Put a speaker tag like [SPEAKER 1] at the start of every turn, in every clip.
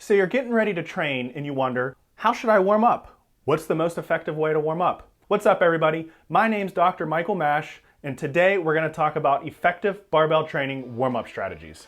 [SPEAKER 1] So you're getting ready to train and you wonder, how should I warm up? What's the most effective way to warm up? What's up, everybody? My name's Dr. Michael Mash, and today we're going to talk about effective barbell training warm-up strategies.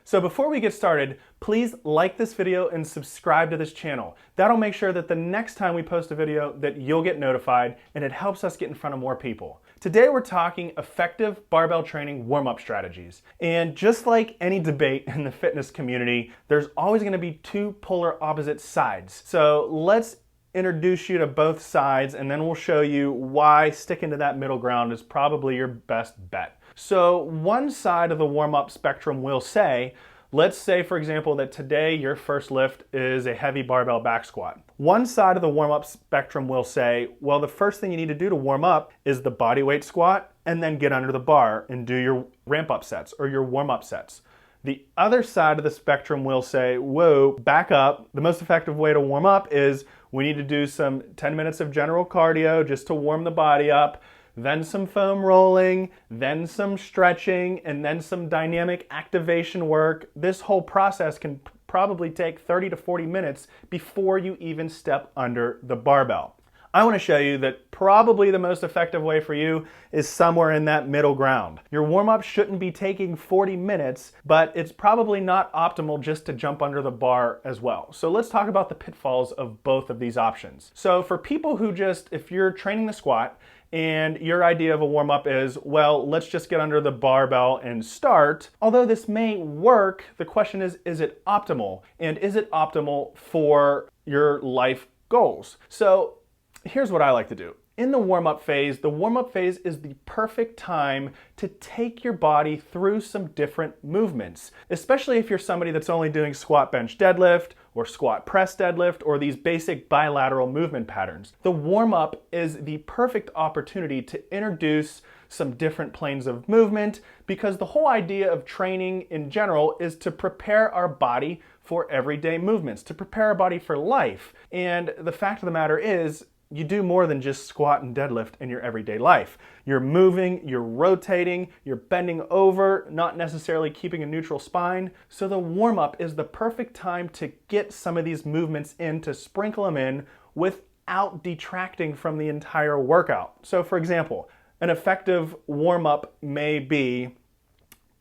[SPEAKER 1] So before we get started, please like this video and subscribe to this channel. That'll make sure that the next time we post a video that you'll get notified, and it helps us get in front of more people. Today we're talking effective barbell training warm-up strategies. And just like any debate in the fitness community, there's always going to be two polar opposite sides. So let's introduce you to both sides, and then we'll show you why sticking to that middle ground is probably your best bet. So one side of the warm-up spectrum will say, let's say for example that today your first lift is a heavy barbell back squat. One side of the warm-up spectrum will say, well, the first thing you need to do to warm up is the bodyweight squat and then get under the bar and do your ramp-up sets or your warm-up sets. The other side of the spectrum will say, whoa, back up. The most effective way to warm up is we need to do some 10 minutes of general cardio just to warm the body up, then some foam rolling, then some stretching, and then some dynamic activation work. This whole process can probably take 30 to 40 minutes before you even step under the barbell. I want to show you that probably the most effective way for you is somewhere in that middle ground. Your warm-up shouldn't be taking 40 minutes, but it's probably not optimal just to jump under the bar as well. So let's talk about the pitfalls of both of these options. So for people who if you're training the squat and your idea of a warm-up is, well, let's just get under the barbell and start. Although this may work, the question is it optimal? And is it optimal for your life goals? So here's what I like to do. In the warm-up phase is the perfect time to take your body through some different movements, especially if you're somebody that's only doing squat bench deadlift or squat press deadlift or these basic bilateral movement patterns. The warm-up is the perfect opportunity to introduce some different planes of movement, because the whole idea of training in general is to prepare our body for everyday movements, to prepare our body for life. And the fact of the matter is, you do more than just squat and deadlift in your everyday life. You're moving, you're rotating, you're bending over, not necessarily keeping a neutral spine. So the warm-up is the perfect time to get some of these movements in, to sprinkle them in without detracting from the entire workout. So for example, an effective warm-up may be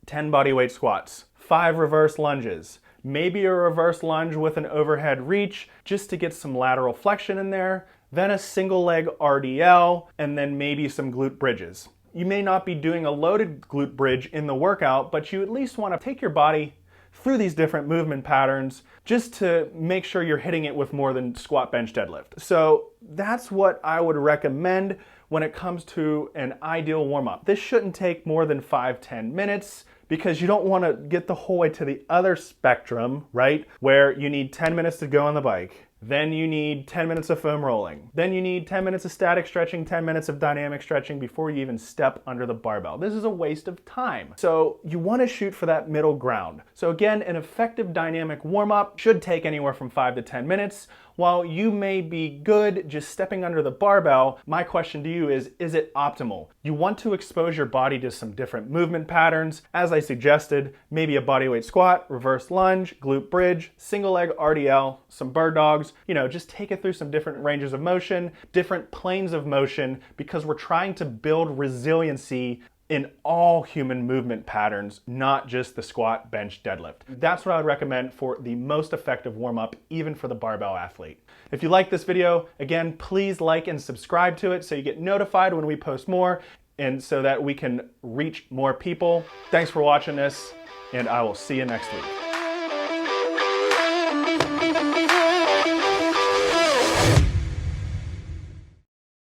[SPEAKER 1] 10 bodyweight squats, 5 reverse lunges, maybe a reverse lunge with an overhead reach just to get some lateral flexion in there, then a single leg RDL, and then maybe some glute bridges. You may not be doing a loaded glute bridge in the workout, but you at least want to take your body through these different movement patterns just to make sure you're hitting it with more than squat bench deadlift. So that's what I would recommend when it comes to an ideal warm-up. This shouldn't take more than 5-10 minutes, because you don't want to get the whole way to the other spectrum, right? Where you need 10 minutes to go on the bike. Then you need 10 minutes of foam rolling. Then you need 10 minutes of static stretching, 10 minutes of dynamic stretching before you even step under the barbell. This is a waste of time. So you want to shoot for that middle ground. So again, an effective dynamic warm-up should take anywhere from 5 to 10 minutes. While you may be good just stepping under the barbell, my question to you is it optimal? You want to expose your body to some different movement patterns. As I suggested, maybe a bodyweight squat, reverse lunge, glute bridge, single leg RDL, some bird dogs, just take it through some different ranges of motion, different planes of motion, because we're trying to build resiliency in all human movement patterns, not just the squat, bench, deadlift. That's what I would recommend for the most effective warm-up, even for the barbell athlete. If you like this video, again, please like and subscribe to it so you get notified when we post more, and so that we can reach more people. Thanks for watching this, and I will see you next week.